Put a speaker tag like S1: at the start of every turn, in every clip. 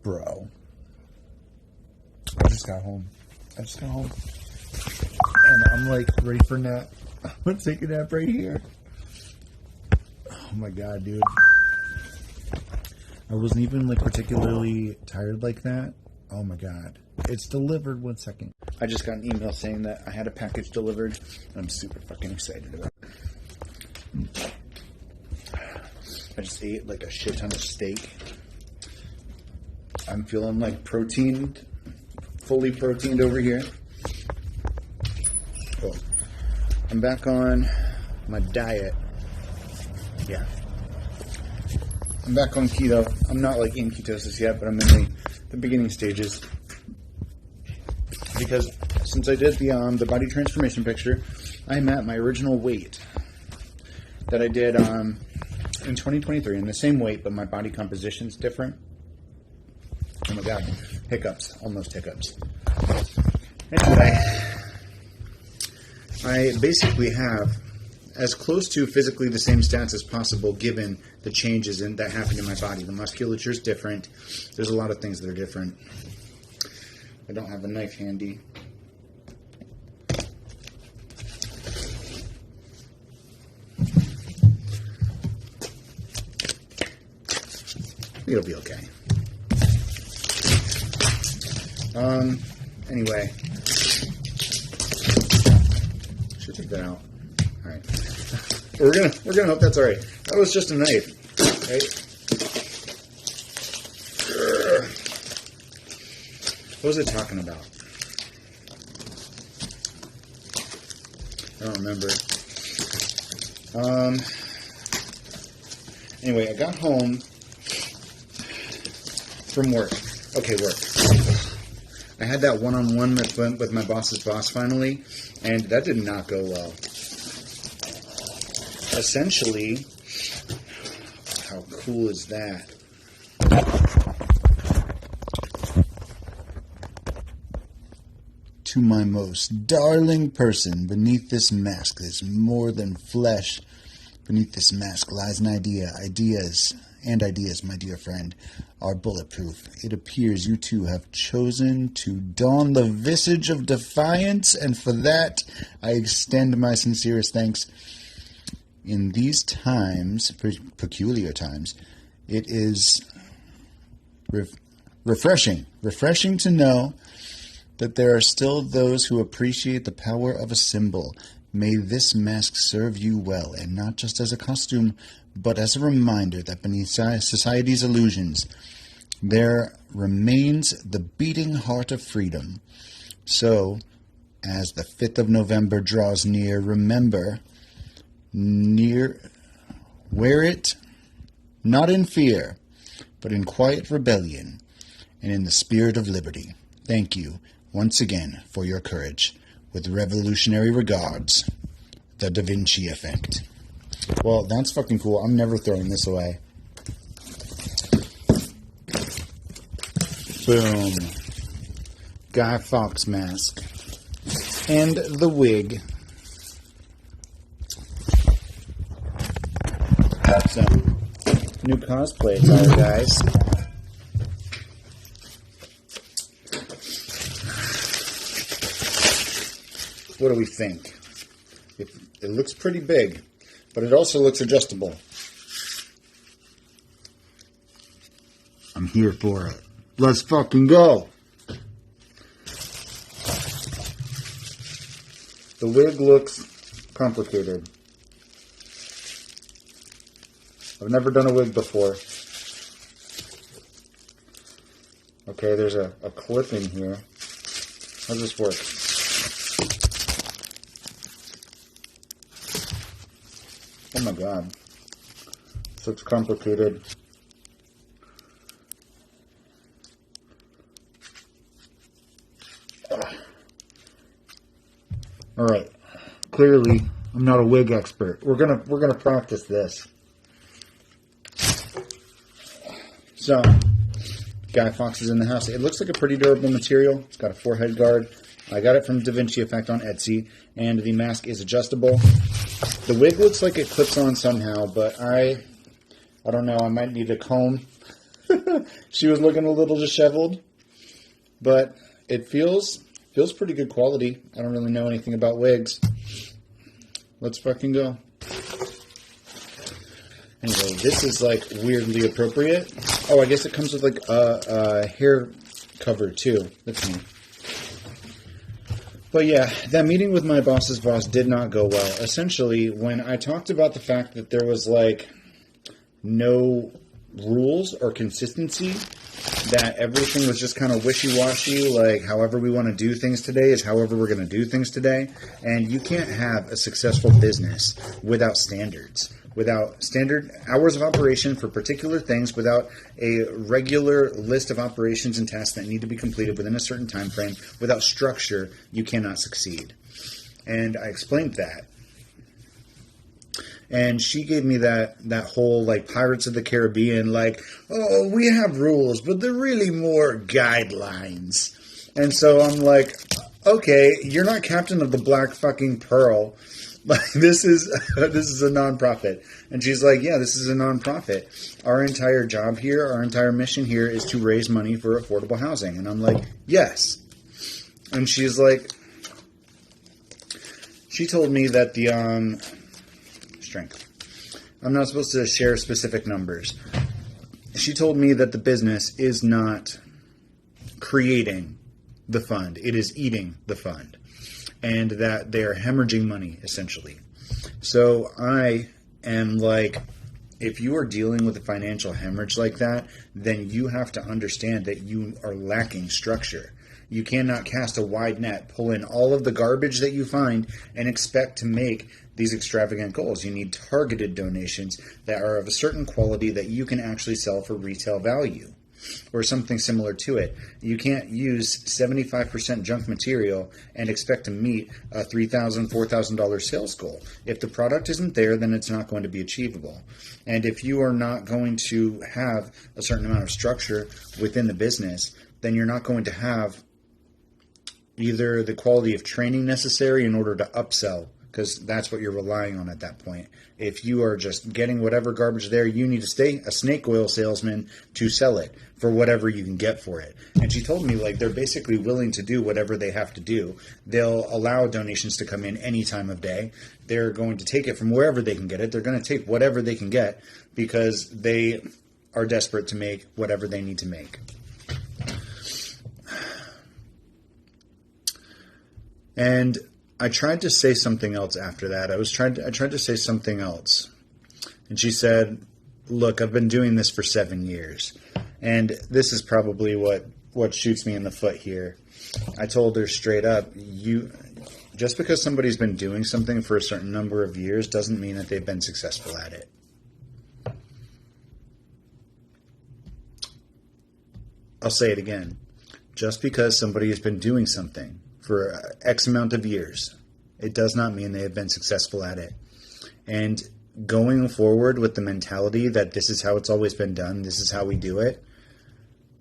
S1: Bro. I just got home. And I'm like ready for a nap. I'm gonna take a nap right here. Oh my god, dude. I wasn't even like particularly tired like that. Oh my god. It's delivered. 1 second. I just got an email saying that I had a package delivered. I'm super fucking excited about it. I just ate like a shit ton of steak. I'm feeling like proteined, fully proteined over here. Oh, I'm back on my diet. Yeah. I'm back on keto. I'm not like in ketosis yet, but I'm in the beginning stages. Because since I did the body transformation picture, I'm at my original weight that I did in 2023, in the same weight, but my body composition's different. Oh my god, hiccups, almost hiccups. Anyway, I basically have as close to physically the same stats as possible given the changes that happened in my body. The musculature is different. There's a lot of things that are different. I don't have a knife handy. It'll be okay. Anyway. Should take that out. Alright. We're gonna hope that's alright. That was just a knife. Right? What was it talking about? I don't remember. Anyway, I got home from work. Okay, work. I had that one-on-one with my boss's boss finally, and that did not go well. Essentially, how cool is that? To my most darling person, beneath this mask is more than flesh. Beneath this mask lies an idea. Ideas, my dear friend, are bulletproof. It appears you two have chosen to don the visage of defiance, and for that I extend my sincerest thanks. In these times, peculiar times, it is refreshing to know that there are still those who appreciate the power of a symbol. May this mask serve you well, and not just as a costume, but as a reminder that beneath society's illusions, there remains the beating heart of freedom. So, as the 5th of November draws near, remember, wear it, not in fear, but in quiet rebellion, and in the spirit of liberty. Thank you once again for your courage. With revolutionary regards, the Da Vinci Effect. Well, that's fucking cool. I'm never throwing this away. Boom. Guy Fawkes mask. And the wig. So, new cosplay attire, guys. What do we think? It looks pretty big, but it also looks adjustable. I'm here for it. Let's fucking go! The wig looks complicated. I've never done a wig before. Okay, there's a clip in here. How does this work? Oh my god. This looks complicated. Alright. Clearly, I'm not a wig expert. We're gonna practice this. So, Guy Fawkes is in the house. It looks like a pretty durable material. It's got a forehead guard. I got it from Da Vinci Effect on Etsy, and the mask is adjustable. The wig looks like it clips on somehow, but I don't know. I might need a comb She was looking a little disheveled, but it feels pretty good quality. I don't really know anything about wigs. Let's fucking go. Anyway, this is like weirdly appropriate. Oh, I guess it comes with like a hair cover too. That's neat. But yeah, that meeting with my boss's boss did not go well. Essentially, when I talked about the fact that there was like no rules or consistency, that everything was just kind of wishy-washy, like however we want to do things today is however we're going to do things today, and you can't have a successful business without standards. Without standard hours of operation for particular things, without a regular list of operations and tasks that need to be completed within a certain time frame, without structure, you cannot succeed. And I explained that. And she gave me that whole like Pirates of the Caribbean, like, oh, we have rules, but they're really more guidelines. And so I'm like, okay, you're not captain of the Black fucking Pearl. Like, this is a nonprofit. And she's like, yeah, this is a nonprofit. Our entire job here, our entire mission here is to raise money for affordable housing. And I'm like, yes. And she's like, she told me that the strength. I'm not supposed to share specific numbers. She told me that the business is not creating the fund. It is eating the fund. And that they are hemorrhaging money, essentially. So I am like, if you are dealing with a financial hemorrhage like that, then you have to understand that you are lacking structure. You cannot cast a wide net, pull in all of the garbage that you find, and expect to make these extravagant goals. You need targeted donations that are of a certain quality that you can actually sell for retail value, or something similar to it. You can't use 75% junk material and expect to meet a $3,000, $4,000 sales goal. If the product isn't there, then it's not going to be achievable. And if you are not going to have a certain amount of structure within the business, then you're not going to have either the quality of training necessary in order to upsell, because that's what you're relying on at that point. If you are just getting whatever garbage there, you need to stay a snake oil salesman to sell it for whatever you can get for it. And she told me, like, they're basically willing to do whatever they have to do. They'll allow donations to come in any time of day. They're going to take it from wherever they can get it. They're going to take whatever they can get because they are desperate to make whatever they need to make. And I tried to say something else after that. I tried to say something else. And she said, look, I've been doing this for 7 years. And this is probably what shoots me in the foot here. I told her straight up, just because somebody's been doing something for a certain number of years doesn't mean that they've been successful at it. I'll say it again. Just because somebody has been doing something for X amount of years, it does not mean they have been successful at it. And going forward with the mentality that this is how it's always been done, this is how we do it,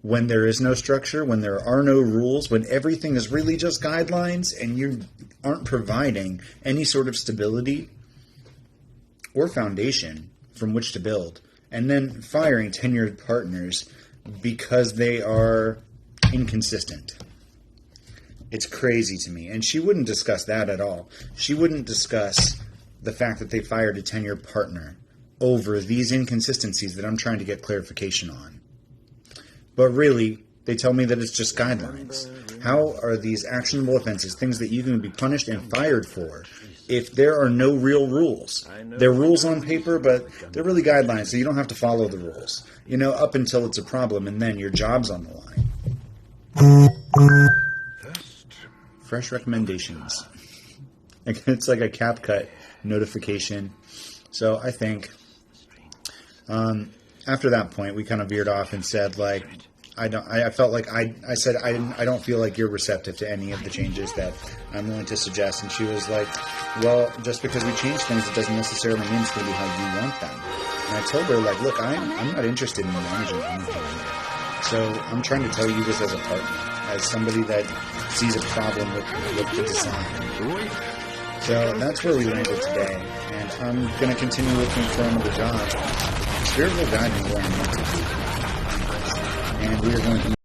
S1: when there is no structure, when there are no rules, when everything is really just guidelines and you aren't providing any sort of stability or foundation from which to build, and then firing tenured partners because they are inconsistent. It's crazy to me. And she wouldn't discuss that at all. She wouldn't discuss the fact that they fired a tenured partner over these inconsistencies that I'm trying to get clarification on. But really, they tell me that it's just guidelines. How are these actionable offenses, things that you can be punished and fired for, if there are no real rules? They're rules on paper, but they're really guidelines, so you don't have to follow the rules. Up until it's a problem, and then your job's on the line. Fresh recommendations. It's like a CapCut notification. So I think after that point, we kind of veered off and said, like, I felt like I said I don't feel like you're receptive to any of the changes that I'm willing to suggest. And she was like, well, just because we change things, it doesn't necessarily mean it's going to be how you want them. And I told her, like, look, I'm not interested in managing anything. So I'm trying to tell you this as a partner, as somebody that sees a problem with the design. So that's where we landed today, and I'm going to continue looking for another job. Spirit will guide me where I'm meant to be. and we are going to